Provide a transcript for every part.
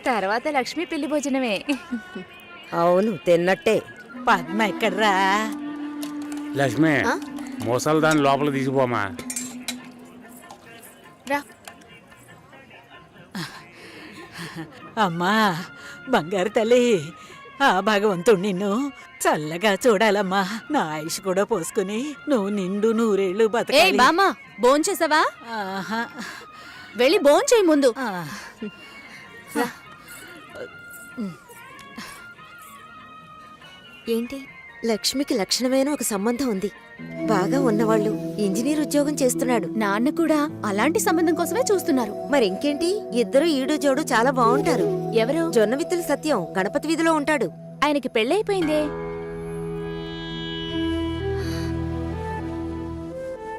తర్వాత లక్ష్మి పెళ్లి భోజనమే. అవును, తిన్నట్టే. పద్మ ఎక్కడ్రా? లక్ష్మి, మోసాలు దాన్ని లోపల తీసుకుపోమా. రా. అమ్మా బంగారు తల్లి, ఆ భగవంతుడు నిన్ను చల్లగా చూడాలమ్మా. నా ఆయుష్ కూడా పోసుకుని నువ్వు నిండు నూరేళ్లు ఏ బతకాలి. బామ్మ, భోంచేసావా? ఆహా. వెళ్ళి భోంచేయి ముందు. ఆ. ఏంటి, లక్ష్మికి లక్షణమైన ఒక సంబంధం ఉంది. బాగా ఉన్నవాళ్ళు, ఇంజనీర్ ఉద్యోగం చేస్తున్నాడు. నాన్న కూడా అలాంటి సంబంధం కోసమే చూస్తున్నారు. మరి ఇంకేంటి, ఇద్దరు ఈడు జోడు చాలా బాగుంటారు. ఎవరు? జొన్న విత్తుల సత్యం గణపతి వీధిలో ఉంటాడు. ఆయనకి పెళ్ళైపోయిందే.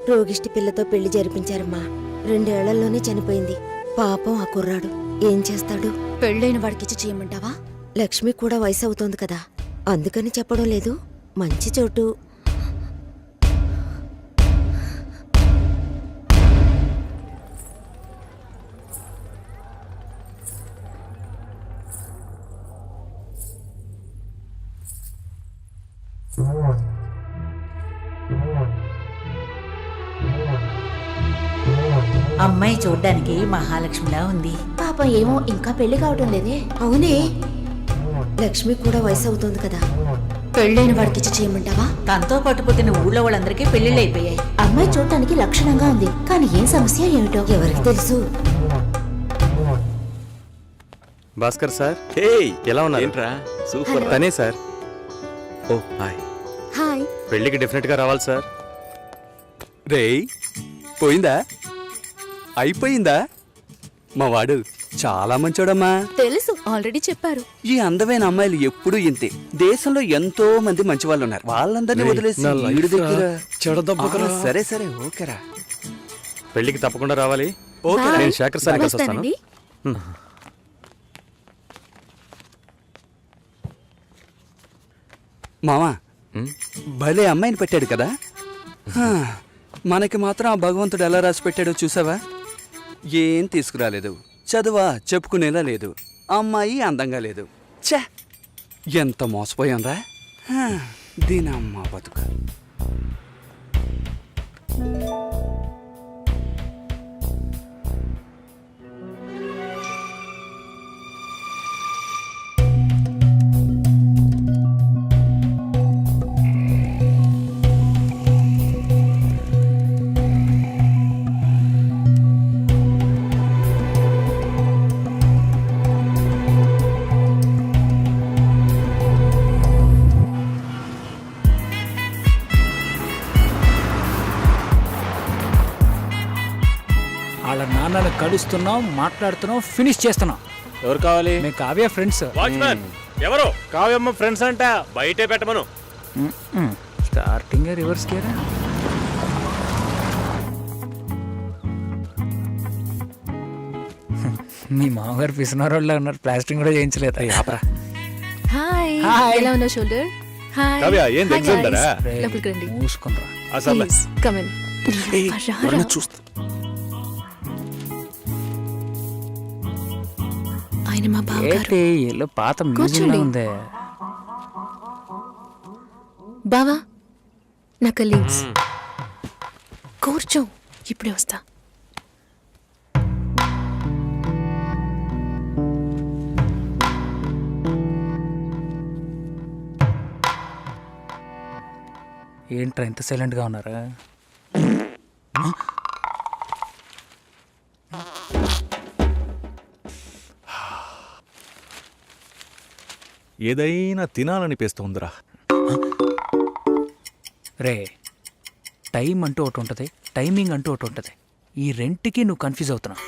రోగిష్టి పిల్లతో పెళ్లి జరిపించారమ్మా. 2 ఏళ్లలోనే చనిపోయింది. పాపం ఆ కుర్రాడు ఏం చేస్తాడు? పెళ్ళైన వాడికిచ్చి చేయమంటావా? లక్ష్మి కూడా వయసు అవుతోంది కదా, అందుకని చెప్పడం లేదు. మంచి చోటు. అమ్మాయి చూడ్డానికి మహాలక్ష్మిలా ఉంది. పాపం ఏమో ఇంకా పెళ్లి కావటం లేదే. అవునే, లక్ష్మి కూడా వయసు అవుతోంది కదా. పెళ్ళైన వాడికిచ్చి చేయమంటావా? తనతో పాటు పుట్టిన ఊళ్ళో వాళ్ళందరికీ పెళ్లిళ్ళు అయిపోయాయి. అమ్మాయి చూడటానికి లక్షణంగా ఉంది, కానీ ఏం సమస్య ఏమిటో ఎవరికి తెలుసు? భాస్కర్ సార్, ఎలా ఉన్నారు? ఏంట్రా సూపర్. తనే సార్. ఓ హాయ్. హాయ్. పెళ్ళికి డెఫినెట్ గా రావాలి సార్. రేయ్, పోయిందా? అయిపోయిందా? మా వాడు చాలా మంచోడమ్మా. తెలుసు, ఆల్రెడీ చెప్పారు. ఈ అందమైన అమ్మాయిలు ఎప్పుడూ ఇంతే. దేశంలో ఎంతో మంది మంచి వాళ్ళు ఉన్నారు. వాళ్ళందరినీ వదిలేసి వీడి దగ్గర సరే సరే ఓకేరా. పెళ్ళికి తప్పకుండా రావాలి. Okay, Bye. నేను శేఖర్ సార్ కలిసి వస్తాను. వస్తానండి. మామా, భలే అమ్మాయిని పెట్టాడు కదా. హా, మనకి మాత్రం ఆ భగవంతుడు ఎలా రాసి పెట్టాడో చూసావా? ఏం తీసుకురాలేదు, చదువా చెప్పుకునేలా లేదు, అమ్మాయి అందంగా లేదు. ఛే, ఎంత మోసపోయాంరా. దీనమ్మ బతుక. వాళ్ళ నాన్నని కలుస్తున్నాం, మాట్లాడుతున్నాం, ఫినిష్ చేస్తున్నాం. ఎవరు కావాలి? మేము కావ్య ఫ్రెండ్స్. వాచ్మ్యాన్ ఎవరు? కావ్యమ్మ ఫ్రెండ్స్ అంట, బయటే పెట్టమను. స్టార్టింగ్ రివర్స్ గేరా. మీ మామగారు పిసినారోళ్ళ ఉన్నారు, ప్లాస్టింగ్ కూడా చేయించలేదు. హాయ్. హాయ్. ఎలా ఉన్నావు షోల్డర్? హాయ్. కావ్య, ఏం Hi, ఎగ్జామ్ guys. దరా? లోపలికి రండి. మూసుకునరా. అసలు Please, come in. చూస్తా. ఆయన మా బావగారు. ఏంటి ఎల్లో పాత మ్యూజియం కూర్చోండి. ఉంది. బావా, నా కలీగ్స్. కూర్చో, ఇప్పుడే వస్తా. ఏంట్రా ఇంత సైలెంట్ గా ఉన్నారా? ఏదైనా తినాలనిపిస్తోందిరా. రే, టైం అంటూ ఒకటి ఉంటుంది, టైమింగ్ అంటూ ఒకటి ఉంటుంది. ఈ రెంట్కి నువ్వు కన్ఫ్యూజ్ అవుతున్నావు.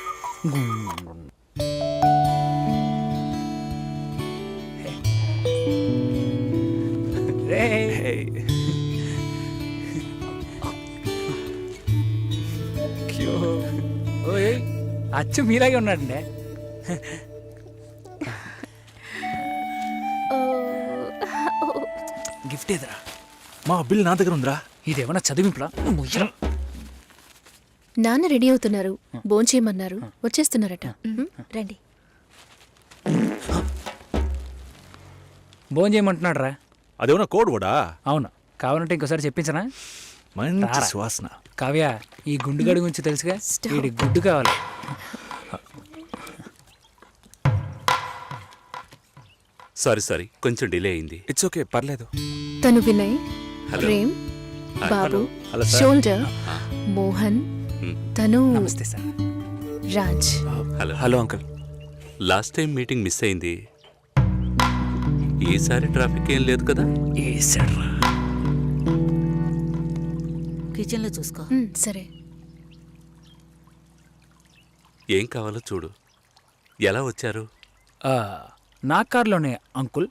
అచ్చు మీలాగే ఉన్నాడండి. గిఫ్ట్ ఏదిరా? మా బిల్ నా దగ్గర ఉందిరా. ఇదేమన్నా చదివింపులా? నాన్న రెడీ అవుతున్నారు, భోంచేయమన్నారు, వచ్చేస్తున్నారట. రండి. భోజనం చేయమంటున్నాడు రా. అదేమన్నా కోడ్ కూడా అవును, కావాలంటే ఇంకోసారి చెప్పించనా? మంచి రారా. సువాసన. కావ్య, ఈ గుండుగడి గురించి తెలుసుగా, వీడి గుడ్డు కావాలి. సారీ కొంచెం డిలే అయింది. ఇట్స్ ఓకే, పర్లేదు. తను వినయ్, హలో. ప్రేమ్, బాబు, హలో సార్. షోల్డర్, మోహన్, తను నమస్తే sir. Raj. Hello hello uncle. Last time meeting miss అయింది. ఈసారి ట్రాఫిక్ ఏం లేదు కదా? కిచెన్లో చూసుకో. సరే. ఏం కావాలో చూడు. ఎలా వచ్చారు? నా కార్లోనే అంకుల్.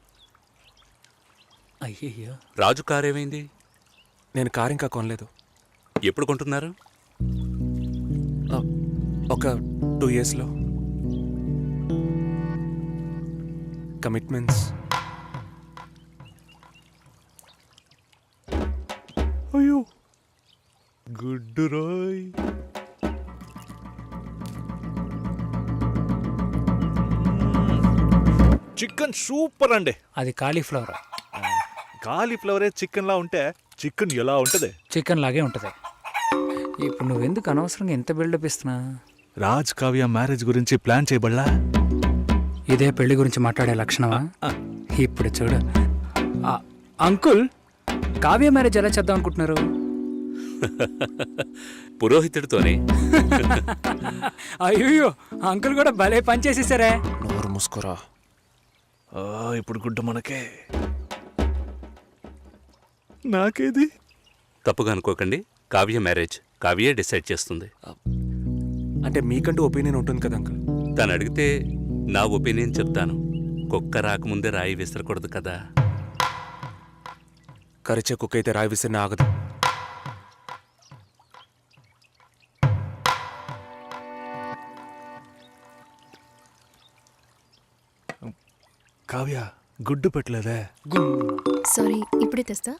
అయ్యయ్యో, రాజు కార్ ఏమైంది? నేను కార్ ఇంకా కొనలేదు. ఎప్పుడు కొంటున్నారు? ఒక 2 yearsలో. కమిట్మెంట్స్. అయ్యో గుడ్డు రోయ్. చికెన్ సూపర్ అండి. అది కాలీఫ్లవర్. కాలీఫ్లవరే చికెన్ లా ఉంటే చికెన్ ఎలా ఉంటది? చికెన్ లాగే ఉంటుంది. ఇప్పుడు నువ్వెందుకు అనవసరంగా ఎంత బిల్డప్ ఇస్తున్నా? రాజ్ కావ్య మ్యారేజ్ గురించి ప్లాన్ చేయబడలా? ఇదే పెళ్లి గురించి మాట్లాడే లక్షణమా? ఇప్పుడు చూడు. అంకుల్, కావ్య మ్యారేజ్ ఎలా చేద్దాం అనుకుంటున్నారు? పురోహితుడితోనే. అయ్యో, అంకుల్ కూడా భలే పని చేసేసారే. నోరు మూసుకోరా. ఇప్పుడు గుడ్డు మనకే. నాకేది? తప్పుగా అనుకోకండి. కావ్య మ్యారేజ్ కావ్యే డిసైడ్ చేస్తుంది. అంటే మీకంటూ ఒపీనియన్ ఉంటుంది కదా అంకుల్. తను అడిగితే నా ఒపీనియన్ చెప్తాను. కుక్క రాకముందే రాయి విసరకూడదు కదా. కరిచే కుక్క అయితే రాయి విసిరిన ఆగదు. కావ్య గుడ్డు పెట్టలేదే. సారీ, ఇప్పుడే తెస్తా.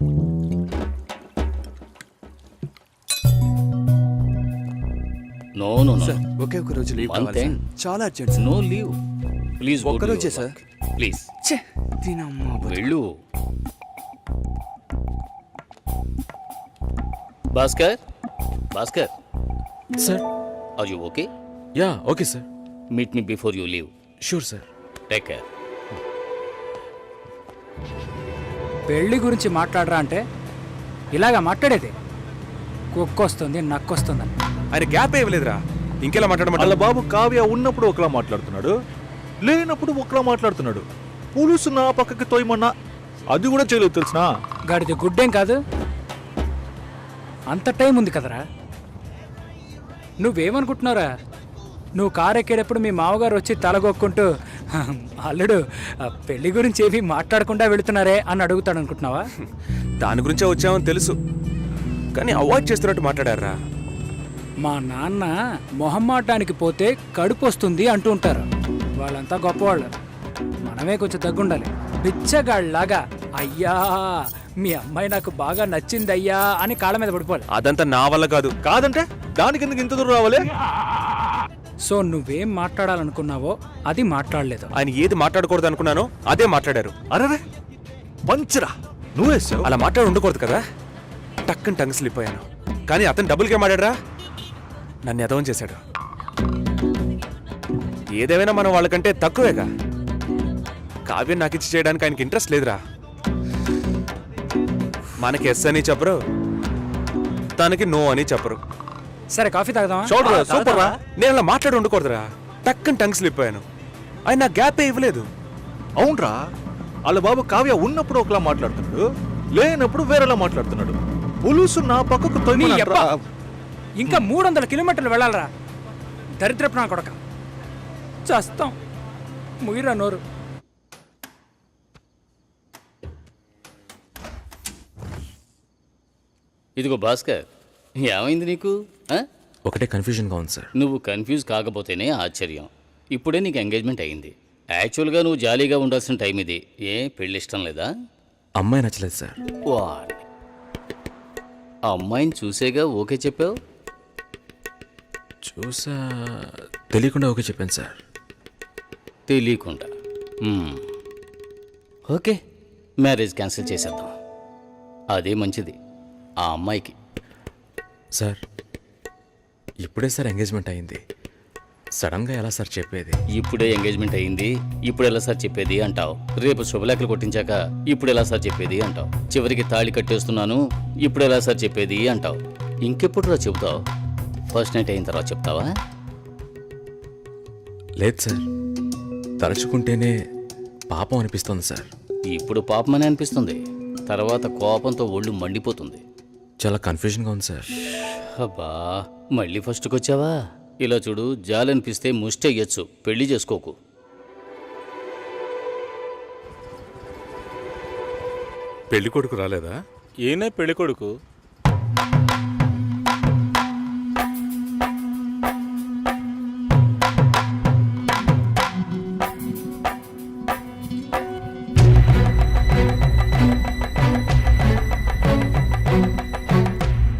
నో నో నో, సార్ ఒకే ఒక రోజు లీవ్ One కావాలి thing. సార్. చాలా urgent sir. No leave please. ఒక్క రోజే సార్. ప్లీజ్ ఛే, దీనమ్మా బతుకు. వెళ్ళు. Bhaskar, Bhaskar, sir. Are you okay? Ya okay sir. Meet me before you leave. Sure sir. Take care. పెళ్లి గురించి మాట్లాడరా అంటే ఇలాగా మాట్లాడేది? కుక్కొస్తుంది, నక్కొస్తుందని. ఆయన గ్యాప్ ఇవ్వలేదురా. ఇంకెలా వాళ్ళ మాట్లాడమంటారు? బాబు కావ్య ఉన్నప్పుడు ఒకలా మాట్లాడుతున్నాడు, లేనప్పుడు ఒకలా మాట్లాడుతున్నాడు. పులుసు నా పక్కకి తోయమన్నా అది కూడా చేయలేదు తెలుసునా? గాడిది గుడ్డేం కాదు. అంత టైం ఉంది కదరా. నువ్వేమనుకుంటున్నారా? నువ్వు కారు ఎక్కేటప్పుడు మీ మామగారు వచ్చి తలగొక్కుంటూ అల్లుడు పెళ్లి గురించి ఏవి మాట్లాడకుండా వెళుతున్నారే అని అడుగుతాడు అనుకుంటున్నావా? దాని గురించే వచ్చామని తెలుసు, కానీ అవాయిడ్ చేస్తున్నట్టు మాట్లాడారా. మా నాన్న మొహమ్మాటానికి పోతే కడుపు వస్తుంది అంటూ ఉంటారు. వాళ్ళంతా గొప్పవాళ్ళు, మనమే కొంచెం తగ్గుండాలి. బిచ్చగాళ్ళలాగా అయ్యా మీ అమ్మాయి నాకు బాగా నచ్చిందయ్యా అని కాళ్ళ మీద పడిపోవాలి. అదంతా నా వల్ల కాదు. కాదంటే దానికి ఎందుకు ఇంత దూరం రావాలి? సో నువ్వేం మాట్లాడాలనుకున్నావో అది మాట్లాడలేదు. ఆయన ఏది మాట్లాడకూడదు అనుకున్నానో అదే మాట్లాడారు. అరే పంచరా, నువ్వేసావు. అలా మాట్లాడి ఉండకూడదు కదా. టక్కని టంగ్ స్లిప్ అయ్యాను. కానీ అతను డబుల్గా మాట్లాడరా, నన్ను ఎదవం చేశాడు. ఏదేమైనా మనం వాళ్ళకంటే తక్కువేగా. కావ్యం నాకు ఇచ్చి చేయడానికి ఆయనకి ఇంట్రెస్ట్ లేదురా. మనకి ఎస్ అని చెప్పరు, తనకి నో అని చెప్పరు. సరే కాఫీ తాగదామా? చూడరా సూపర్ రా. నేను అలా మాట్లాడి ఉండకూడదురా. టక్కని టంగ్ స్లిప్ అయ్యాను. ఆయన నా గ్యాపే ఇవ్వలేదు. అవునరా, వాళ్ళ బాబు కావ్య ఉన్నప్పుడు ఒకలా మాట్లాడుతున్నాడు, లేనప్పుడు వేరేలా మాట్లాడుతున్నాడు. పులుసు నా పక్కకు నీ తోయమని యబ్బ. అంటారా? ఇంకా 300 కిలోమీటర్లు వెళ్ళాలరా. దరిద్రపు నా కొడక, చస్తాం. ముయిరా నోరు. ఇదిగో భాస్కర్, ఏమైంది నీకు? ఒకటే కన్ఫ్యూజన్గా ఉంది సార్. నువ్వు కన్ఫ్యూజ్ కాకపోతేనే ఆశ్చర్యం. ఇప్పుడే నీకు ఎంగేజ్మెంట్ అయింది. యాక్చువల్గా నువ్వు జాలీగా ఉండాల్సిన టైం ఇది. ఏ పెళ్ళి ఇష్టం లేదా? అమ్మాయి నచ్చలేదు సార్. వాడి ఆ అమ్మాయిని చూసేగా ఓకే చెప్పావు. చూసా, తెలియకుండా ఓకే చెప్పాను సార్. తెలియకుండా. ఓకే, మ్యారేజ్ క్యాన్సిల్ చేసేద్దాం. అదే మంచిది ఆ అమ్మాయికి. సార్ ఇప్పుడే సార్ ఎంగేజ్మెంట్ అయింది, సడన్గా ఎలా సార్ చెప్పేది? ఇప్పుడే ఎంగేజ్మెంట్ అయ్యింది, ఇప్పుడు ఎలా సార్ చెప్పేది అంటావు. రేపు శుభలేఖలు కొట్టించాక ఇప్పుడు ఎలా సార్ చెప్పేది అంటావు. చివరికి తాళి కట్టేస్తున్నాను, ఇప్పుడు ఎలా సార్ చెప్పేది అంటావు. ఇంకెప్పుడు చెబుతావు? ఫస్ట్ నైట్ అయిన తర్వాత చెప్తావా? లేదు సార్, తలుచుకుంటేనే పాపం అనిపిస్తుంది సార్. ఇప్పుడు పాపమని అనిపిస్తుంది, తర్వాత కోపంతో ఒళ్ళు మండిపోతుంది. చాలా కన్ఫ్యూజన్గా ఉంది సార్. అబ్బా, మళ్ళీ ఫస్ట్కి వచ్చావా? ఇలా చూడు, జాలనిపిస్తే ముష్టెయ్యొచ్చు, పెళ్లి చేసుకోకు. పెళ్లి కొడుకు రాలేదా? ఈయనే పెళ్లి కొడుకు.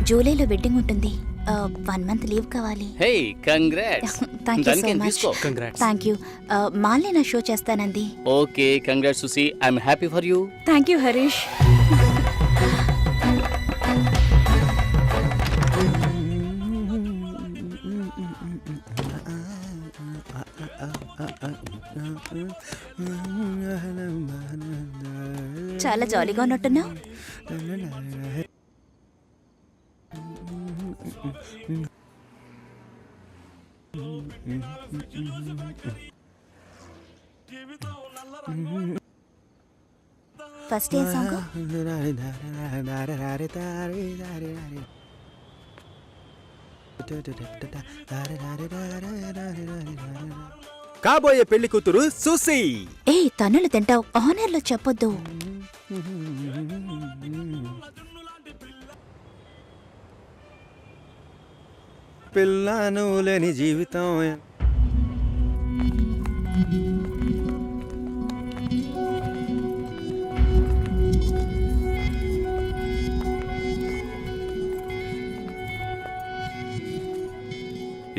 జూలైలో వెడ్డింగ్ ఉంటుంది. 1 మంత్ లీవ్ కావాలి. Hey, congrats. Thank you so దానికేం మచ్. తీసుకో. Thank you. మాల్ని నా షో చేస్తానంది. Okay, congrats Susi, I'm happy for you. Thank you Harish. చాలా జాలీగా ఉన్నట్టున్నావు. ఫస్ట్ ఏ సాంగ్? కాబోయే పెళ్లి కూతురు సుసి. ఏ తన్నులు తింటావు, ఆనర్లో చెప్పొద్దు. పిల్లను లేని జీవితం.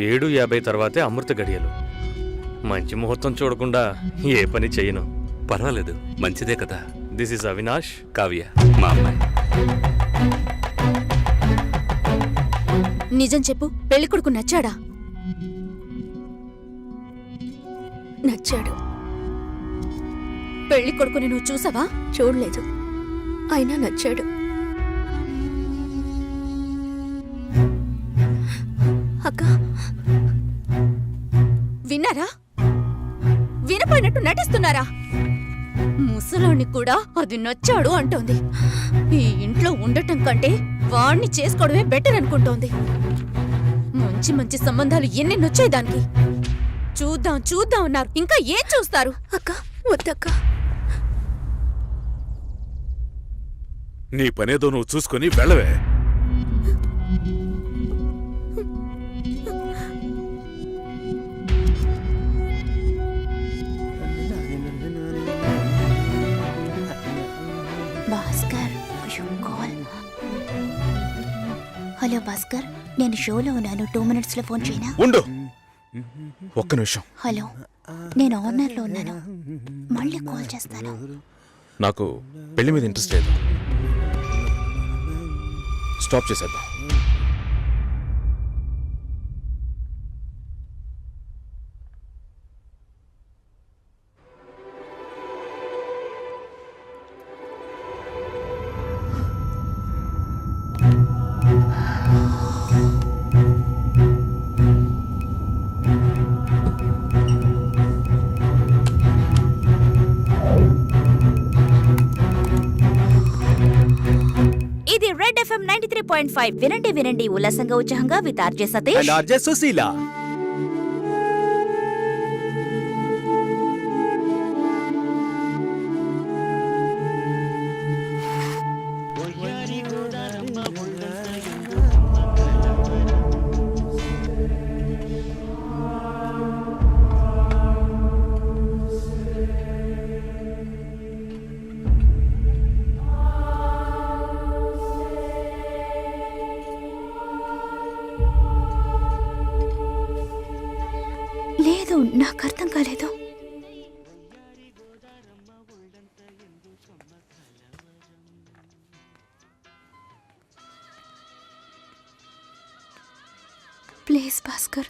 ఏడు 50 తర్వాతే అమృత గడియలు. మంచి ముహూర్తం చూడకుండా ఏ పని చేయను. పర్వాలేదు, మంచిదే కదా. దిస్ ఇస్ అవినాష్, కావ్య మా అమ్మాయి. నిజం చెప్పు, పెళ్లి కొడుకు నచ్చాడా? నచ్చాడు. పెళ్లి కొడుకుని నువ్వు చూసావా? చూడలేదు, అయినా నచ్చాడు. అక్క విన్నారా? వినపోయినట్టు నటిస్తున్నారా? ముసలాన్ని కూడా అది నచ్చాడు అంటోంది. ఈ ఇంట్లో ఉండటం కంటే వాణ్ణి చేసుకోవడమే బెటర్ అనుకుంటోంది. మంచి మంచి సంబంధాలు ఎన్ని నచ్చాయి దానికి. చూద్దాం చూద్దాం అన్నారు, ఇంకా ఏం చూస్తారు? అక్క వద్దక్క. నీ పనేదో నువ్వు చూసుకొని వెళ్ళవే. హలో భాస్కర్, నేను షోలో ఉన్నాను. 2 minutes లో ఫోన్ చేయనా? ఉండు, ఒక్క నిమిషం. హలో, నేను ఆనర్లో ఉన్నాను, మళ్ళీ కాల్ చేస్తాను. నాకు పెళ్లి మీద ఇంట్రెస్ట్ లేదు, స్టాప్ చేసేద్దాం. ఇది రెడ్ FM 93.5. వినండి వినండి ఉల్లాసంగా ఉత్సాహంగా with RJ Satish and RJ Sushila. లేదు, నాకు అర్థం కాలేదు. ప్లీజ్ భాస్కర్